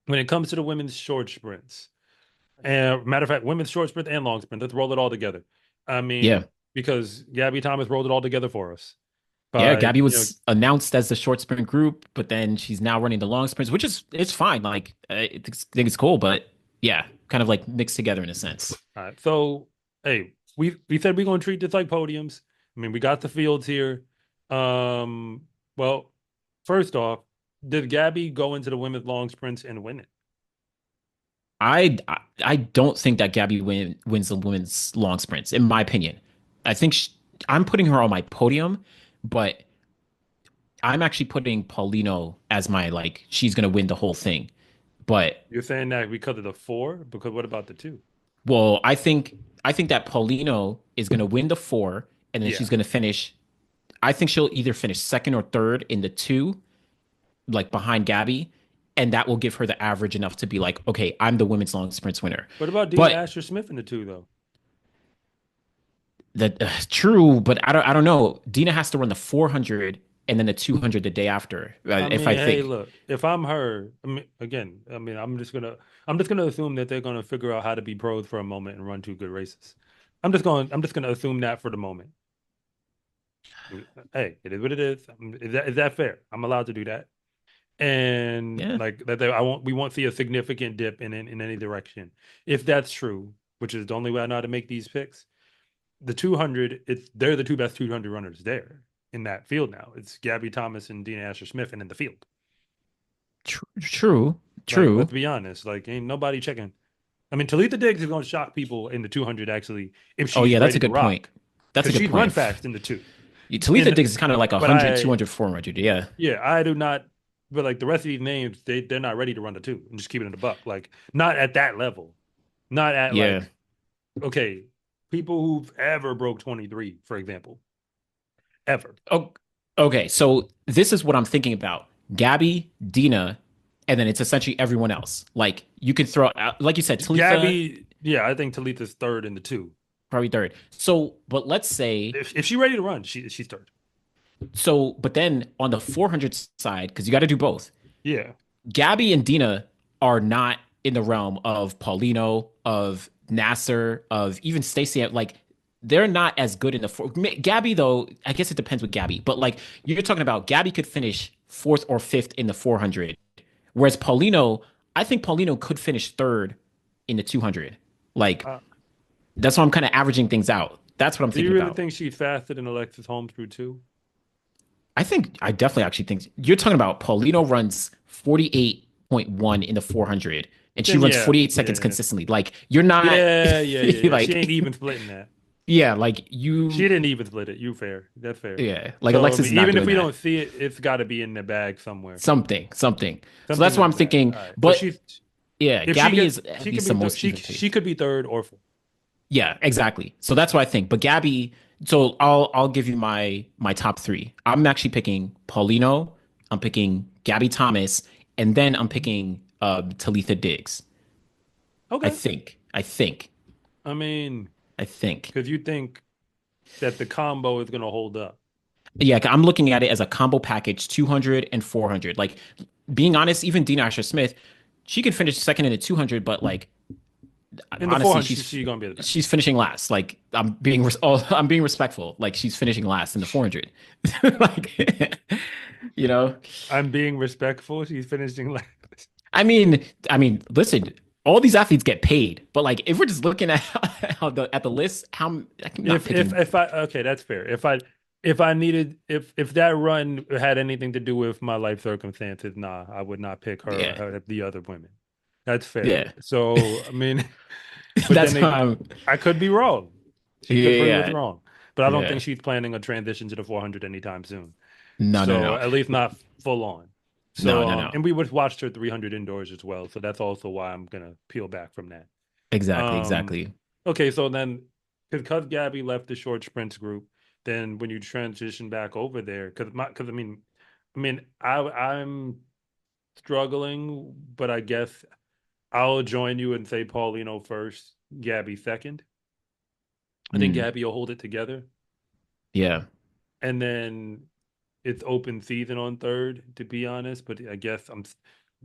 when it comes to the women's short sprints. And matter of fact, women's short sprint and long sprint, let's roll it all together. I Yeah. mean, because Gabby Thomas rolled it all together for us. Yeah, By Gabby was announced as the short sprint group, but then she's now running the long sprints, which is it's fine. Like think it's cool, but yeah, kind of like mixed together in a sense. all right. So, hey, we said we're gonna treat this like podiums. I mean, we got the fields here. Well, first off, did Gabby go into the women's long sprints and win it? I don't think that wins the women's long sprints, in my opinion. I think I'm putting her on my podium, but I'm actually putting Paulino as my like she's gonna win the whole thing. But You're saying that because of the four? Because what about the two? well, I think that Paulino is gonna win the four, and then she's Yeah. gonna finish. I think she'll either finish second or third in the two, like behind Gabby, and that will give her the average enough to be like, okay, I'm the women's long sprints winner. What about Dina But Asher Smith in the two though? that true, but I don't know. Dina has to run the 400 and then the 200 the day after. I If mean, I hey, think, look, if I'm her, I mean, again, I mean, I'm just gonna assume that they're gonna figure out how to be pros for a moment and run two good races. I'm just gonna assume that for the moment. Hey, it is what it is. Is that fair? I'm allowed to do that. And yeah, like that, we won't see a significant dip in any direction. If that's true, which is the only way I know how to make these picks, the 200, they're the two best 200 runners there in that field now. It's Gabby Thomas and Dina Asher Smith, and in the field. true, Like, true. let's be honest. Like, ain't nobody checking. I mean, Talita Diggs is going to shock people in the 200 actually if Oh she's yeah, that's ready a to good point. rock That's a because good she'd run point. fast in the two. Talitha And Diggs is kind of like but 100, 200, 400. Yeah, yeah, I do not. But like the rest of these names, they're not ready to run the two and just keep it in the buck. Like not at that level. Not at yeah. like okay, people who've ever broke 23, for example, ever. Oh, okay. So this is what I'm thinking about: Gabby, Dina, and then it's essentially everyone else. Like you could throw out, like you said, Talitha Gabby, yeah, I think Talita's third in the two. probably third. So, but let's say If she's ready to run, she's third. so. But then on the 400 side, because you got to do both. Yeah. Gabby and Dina are not in the realm of Paulino, of Nasser, of even Stacey. Like they're not as good in the four. Gabby though, I guess it depends with Gabby, but like you're talking about, Gabby could finish fourth or fifth in the 400, whereas Paulino, I think Paulino could finish third in the 200. Like Uh, that's why I'm kind of averaging things out. That's what I'm do you thinking really about. think she's faster than Alexis Holmes through two? I definitely actually think you're talking about Paulino runs 48.1 in the 400 and she Then runs yeah, 48 seconds yeah, consistently. Like you're not yeah. She ain't like even splitting that. yeah, like She you didn't even split it. You fair. That's fair. yeah, like So I Alexis mean, is not even if doing we that. don't see it, it's got to be in the bag somewhere. Something. So Something that's what in I'm the bag. thinking. All right. So But she's yeah, if she Gabby gets is at she could least be the th- most even she paced. could be third or fourth. Yeah, exactly. So that's what I think. But Gabby, so I'll give you my top three. I'm actually picking Paulino, I'm picking Gabby Thomas, and then I'm picking Talitha Diggs. I Okay. think. I think. I mean, I think. because you think that the combo is gonna hold up Yeah, I'm looking at it as a combo package, 200 and 400. Like being honest, even Dean Asher Smith, she can finish second in the 200, but like in the honestly, 400. She's gonna be the best. she's finishing last. Like I'm being respectful. Like she's finishing last in the 400. Like you know, I'm being respectful. She's finishing last. listen, all these athletes get paid, but like if we're just looking at how the list, how I'm not picking. If I okay, that's fair. If I needed if that run had anything to do with my life circumstances, nah, I would not pick her Yeah, or the other women. That's fair. yeah. So I mean, but That's then how they, I could be wrong. She could prove us yeah, wrong, but I don't think yeah. she's planning a transition to the 400 anytime soon. No, no, So no, at least not full on. no, So no, no. and we would watch her 300 indoors as well. So that's also why I'm gonna peel back from that. Exactly, Um, exactly. okay, so then because Gabby left the short sprints group, then when you transition back over there, because I mean I'm struggling, but I guess I'll join you and say Paulino first, Gabby second. I think Mm, Gabby will hold it together, yeah. and then it's open season on third, to be honest. But I guess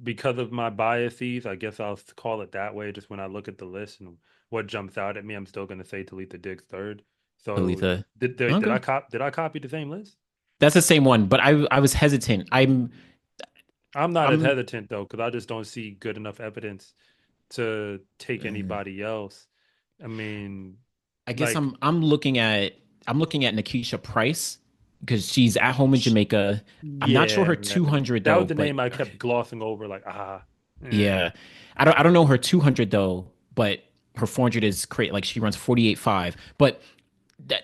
because of my biases, I guess I'll call it that way. Just when I look at the list and what jumps out at me, I'm still going to say Talitha Diggs third. So Talitha. did Okay. I copy the same list? That's the same one, but I was hesitant. I'm not as I'm hesitant though, because I just don't see good enough evidence to take uh, anybody else. I mean, I guess like, I'm looking at Nikisha Price because she's at home in Jamaica. I'm not sure yeah, her man. 200 That though, was the but name I kept glossing over. Like, eh. yeah. I don't know her 200 though, but her 400 is great. Like she runs 48.5. But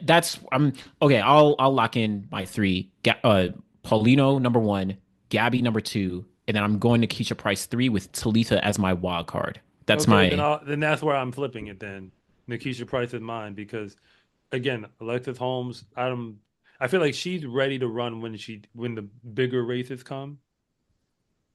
that's I'm okay, I'll lock in my three. Paulino number 1, Gabby number 2, and then I'm going to Keisha Price 3 with Talitha as my wild card. That's Okay, my then that's where I'm flipping it. Then Nikisha Price is mine because again, Alexis Holmes, I feel like she's ready to run when the bigger races come.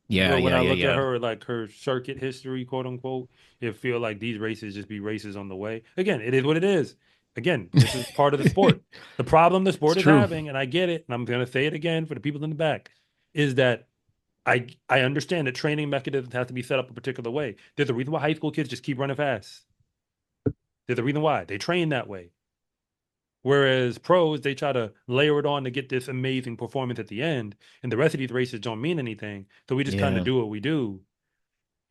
yeah, But when yeah, I yeah, look at yeah. her, like her circuit history, quote unquote, it feel like these races just be races on the way. Again, it is what it is. Again, this is part of the sport. The problem the It's sport is true. having, and I get it, and I'm gonna say it again for the people in the back, is that I understand that training mechanisms have to be set up a particular way. There's a reason why high school kids just keep running fast. There's a reason why they train that way. Whereas pros, they try to layer it on to get this amazing performance at the end, and the rest of these races don't mean anything. So we just kind of Yeah. do what we do,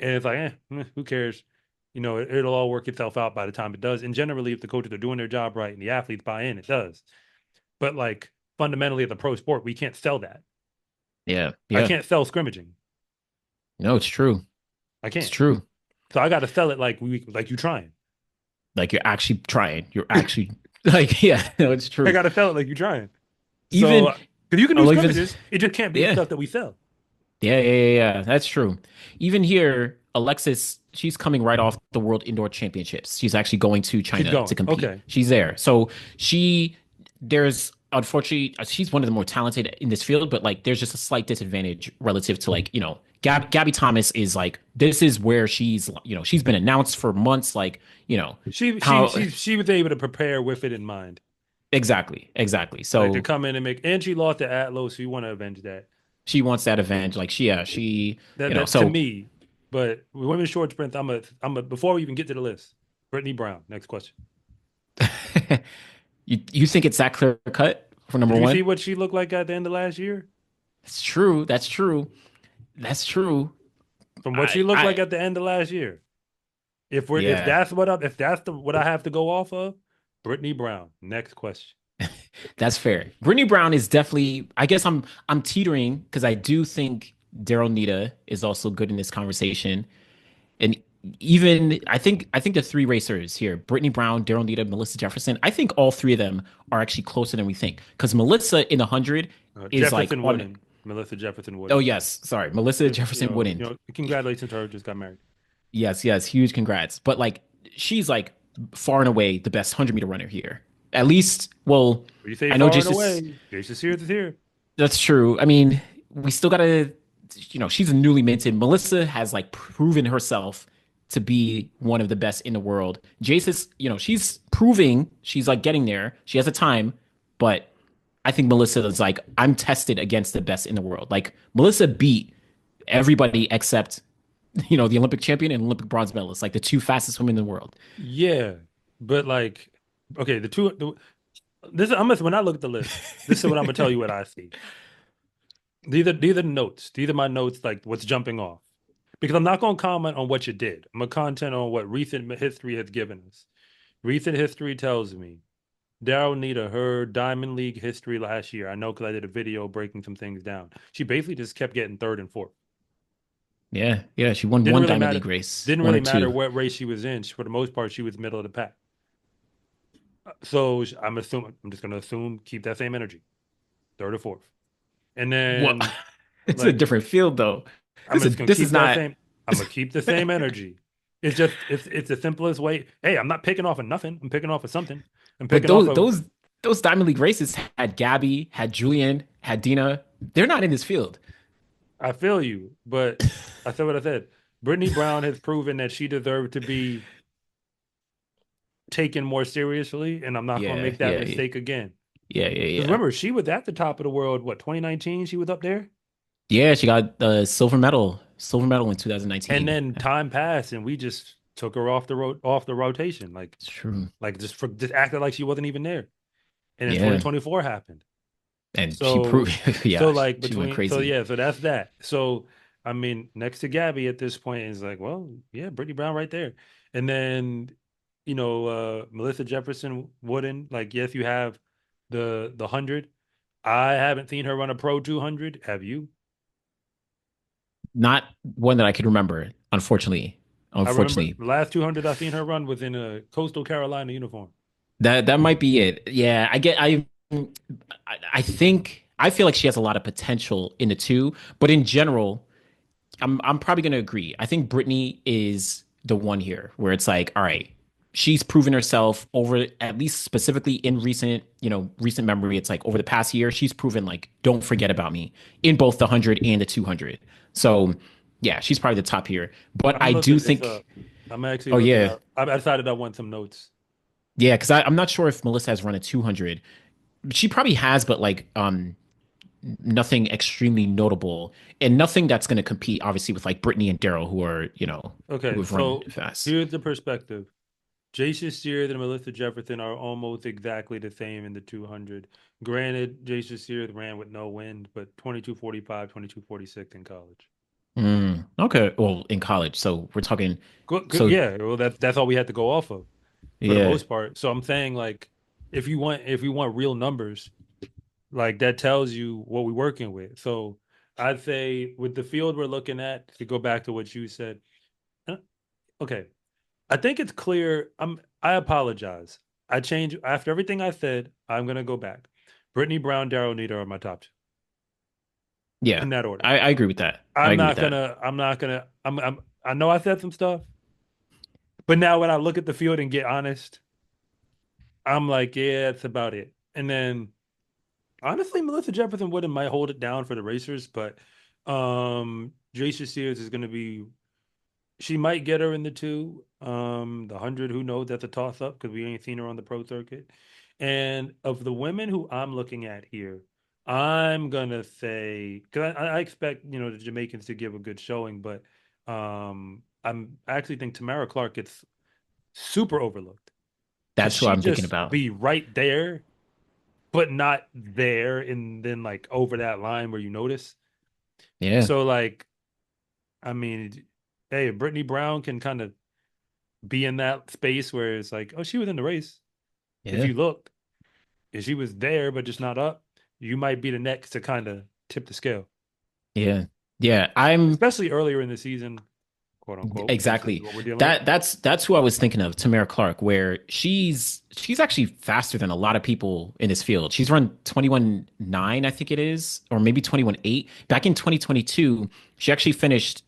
and it's like, who cares? It'll all work itself out by the time it does. And generally, if the coaches are doing their job right and the athletes buy in, it does. But like fundamentally, as a pro sport, we can't sell that. Yeah. I Yeah. can't sell scrimmaging. No, it's true. I It's can't. true. So I got to sell it like you trying. Like you're actually trying. You're actually like, yeah, no, it's I true. got to sell it like you trying. Even So because you can do like if scrimmages, it just can't be the yeah. stuff that we sell. Yeah. That's true. Even here, Alexis, she's coming right off the World Indoor Championships. She's actually going to She's China to going. compete. Okay. She's there. So there's unfortunately, she's one of the more talented in this field, but like, there's just a slight disadvantage relative to like, Gabby Thomas is like, this is where she's been announced for months. Like, She she how she she was able to prepare with it in mind. exactly. Like to So come in and and she lost to Atlo, so you want to avenge that. she wants that advantage. Like, That to so me. But with women's short sprint, before we even get to the list, Brittany Brown. Next question. you think it's that clear cut for number Did you see one? what she looked like at the end of last year? That's true. That's true. That's true. From what she looked like I at the end of last year. If yeah, that's what I have to go off of, Brittany Brown. Next question. that's fair. Brittany Brown is definitely. I guess I'm teetering because I do think Daryl Nita is also good in this conversation, and even I think the three racers here: Brittany Brown, Daryl Nita, Melissa Jefferson. I think all three of them are actually closer than we think because Melissa in 100 is like Jefferson on. wouldn't. Melissa Jefferson Oh wouldn't. yes, sorry, Melissa Just, Jefferson wouldn't. congratulations to her. Just got married. Yes, huge congrats. But like she's like far and away the best 100-meter runner here. At least, well, When you say I know far and Jason. away, Jason Sears is here. That's true. I mean, we still gotta, she's a newly minted. Melissa has like proven herself to be one of the best in the world. Jace's, she's proving she's like getting there. She has a time, but I think Melissa is like, I'm tested against the best in the world. Like Melissa beat everybody except, the Olympic champion and Olympic bronze medalist, like the two fastest women in the world. Yeah, but like, okay, when I look at the list, this is what I'm gonna tell you what I see. These are notes. These are my notes, like what's jumping off. Because I'm not gonna comment on what you did. I'm gonna content on what recent history has given us. Recent history tells me Daryl Nita, her Diamond League history last year. I know because I did a video breaking some things down. She basically just kept getting third and fourth. Yeah. She won Didn't one really Diamond matter. League race, Didn't one really or matter two. what race she was in. For the most part, she was middle of the pack. So I'm just gonna assume keep that same energy, third or fourth, and Well, then it's a like different field though. I'm just gonna This is keep that not. same. I'm gonna keep the same energy. It's the simplest way. Hey, I'm not picking off of nothing. I'm picking off of something. I'm But picking off of. those Diamond League races had Gabby, had Julian, had Dina. They're not in this field. I feel you, but I said what I said. Brittany Brown has proven that she deserved to be taken more seriously, and I'm not gonna Yeah, make that yeah, mistake again. Because yeah. remember, she was at the top of the world. What 2019? She was up there. Yeah, she got the silver medal. silver medal in And 2019. then time passed, and we just took her off the rotation, It's true. just acted like she wasn't even there. And then Yeah. 2024 happened. And she So proved, yeah, like she went crazy. so that's that. So I mean, next to Gabby at this point is like, well, yeah, Brittany Brown right there. And then, Melissa Jefferson wouldn't like, yes, you have the 100. I haven't seen her run a pro 200. Have you? Not one that I could remember, unfortunately. I remember Unfortunately. the last 200 I seen her run was in a Coastal Carolina uniform. That might be it. Yeah, I think I feel like she has a lot of potential in the two, but in general, I'm probably gonna agree. I think Brittany is the one here where it's like, all right, she's proven herself over at least specifically in recent memory. It's like over the past year, she's proven like, don't forget about me in both the 100 and the 200. So yeah, she's probably the top here. But I I'm do looking this up. think, I'm actually oh looking yeah, up. I decided I want some notes. yeah, because I'm not sure if Melissa has run a 200. She probably has, but like nothing extremely notable and nothing that's going to compete obviously with like Brittany and Daryl who are, who Okay, have run so fast. here's the perspective. Jason Sears and Melissa Jefferson are almost exactly the same in the 200. Granted, Jason Sears ran with no wind, but 22:45, 22:46 in college. Okay. Well, in college. So we're talking, Good, so yeah, well, that's all we had to go off of for the yeah, most part. So I'm saying like, if you want real numbers, like that tells you what we're working with. So I'd say with the field we're looking at, to go back to what you said, uh, okay, I think it's clear. I apologize. I change after everything I said. I'm gonna go back. Brittany Brown, Daryl Nita are my top two yeah, in that order. I agree with that. I agree with that. I'm not gonna. I know I said some stuff, but now when I look at the field and get honest, I'm like, yeah, that's about it. And then honestly, Melissa Jefferson wouldn't might hold it down for the racers, but Jacia Sears is gonna be. She might get her in the two. The 100, who knows? That's a toss up because we ain't seen her on the pro circuit. And of the women who I'm looking at here, I'm gonna say because I expect the Jamaicans to give a good showing, but I actually think Tamara Clark gets super overlooked because That's what she I'm thinking just about. be right there, but not there, and then like over that line where you notice. Yeah, So like, I mean, hey, Brittany Brown can kind of be in that space where it's like, oh, she was in the race. If yeah, you look, if she was there but just not up, you might be the next to kind of tip the scale, yeah, yeah. I'm especially earlier in the season, quote unquote, since this is exactly what we're dealing with. that's who I was thinking of, Tamara Clark, where she's actually faster than a lot of people in this field. She's run 21.9, I think it is, or maybe 21.8. Back in 2022, she actually finished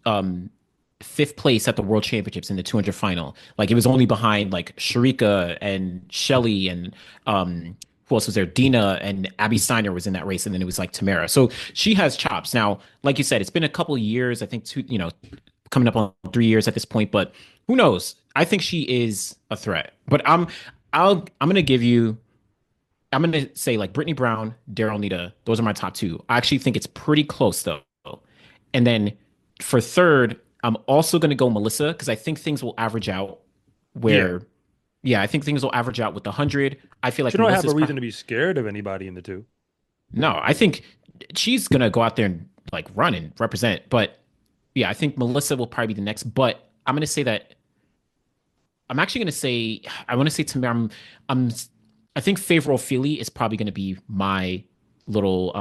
fifth place at the World Championships in the 200 final. Like it was only behind like Sharika and Shelly and who else was there? Dina and Abby Steiner was in that race, and then it was like Tamara. So she has chops. Now, like you said, it's been a couple of years. I think coming up on 3 years at this point, but who knows? I think she is a threat. But I'm gonna give you I'm gonna say like Brittany Brown, Daryl Nita. Those are my top two. I actually think it's pretty close though. And then for third, I'm also gonna go Melissa because I think things will average out Yeah, where yeah, I think things will average out with the 100. I feel she like don't have a Melissa's reason to be scared of anybody in the two. no, I think she's gonna go out there and like run and represent. But yeah, I think Melissa will probably be the next. But I'm gonna say that I'm actually gonna say I want to say to me I'm I think Favor Ophelia is probably gonna be my little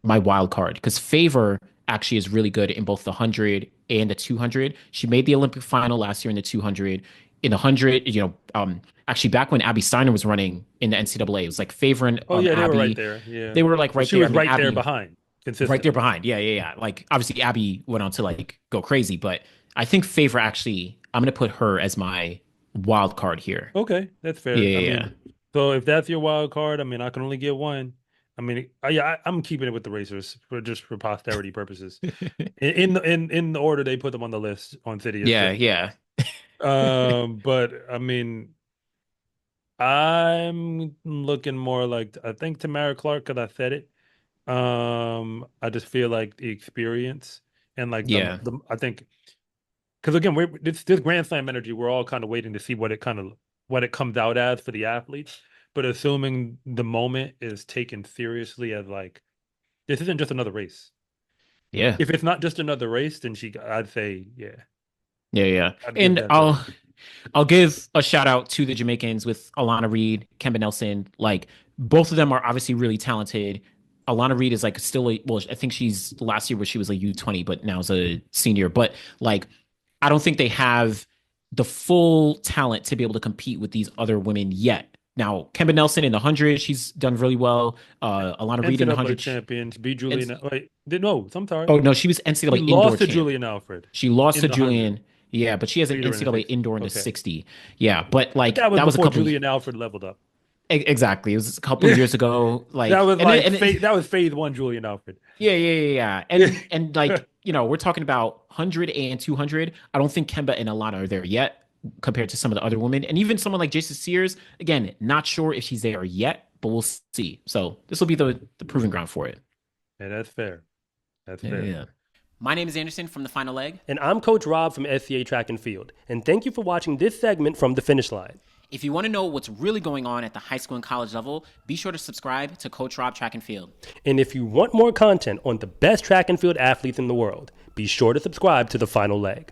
my wild card because Favor actually is really good in both the 100 and the 200. She made the Olympic final last year in the 200. In the 100, actually back when Abby Steiner was running in the NCAA, it was like Favor and Oh yeah, they were right Abby. there. Yeah, They were like but right she there. I was mean, right there Abby behind right there consistently. behind. Yeah, yeah, yeah. Like obviously Abby went on to like go crazy, but I think Favor actually I'm gonna put her as my wild card here. Okay, that's Yeah, fair. I yeah, yeah. mean, so if that's your wild card, I mean, I can only get one. I mean, yeah, I'm keeping it with the racers for just for posterity purposes. In the order they put them on the list on City of Yeah, Six. yeah. But I mean, I'm looking more like I think Tamara Clark because I said it. I just feel like the experience And like Yeah. I think because again, this Grand Slam energy, we're all kind of waiting to see what it comes out as for the athletes. But assuming the moment is taken seriously as like this isn't just another race. Yeah. If it's not just another race, then I'd say, yeah, Yeah. Yeah. I'd give And that to her. I'll give a shout out to the Jamaicans with Alana Reed, Kemba Nelson. Like both of them are obviously really talented. Alana Reed is like still well, I think she's last year where she was a U20, but now is a senior. But like, I don't think they have the full talent to be able to compete with these other women yet. Now, Kemba Nelson in the 100, she's done really well. Alana Reed in the NCAA 100. champions, beat And, Julian. Wait, no, I'm sorry. oh, no, she was She NCAA indoor lost to champ. Julian Alfred She lost in to the 100. Julian. Yeah, but she has an Beat her in the NCAA 60. indoor in the Okay. 60. Yeah, but But like that was that was a before couple. Julian Alfred leveled up. Exactly. It was a couple years ago. That Like, was and, like and that was phase one Julian Alfred. yeah. And like, we're talking about 100 and 200. I don't think Kemba and Alana are there yet compared to some of the other women. And even someone like Jason Sears, again, not sure if she's there yet, but we'll see. So this will be the proving ground for it. Yeah, that's fair. That's Yeah, fair. yeah. My name is Anderson from The Final Leg. And I'm Coach Rob from SCA Track and Field. And thank you for watching this segment from The Finish Line. If you want to know what's really going on at the high school and college level, be sure to subscribe to Coach Rob Track and Field. And if you want more content on the best track and field athletes in the world, be sure to subscribe to The Final Leg.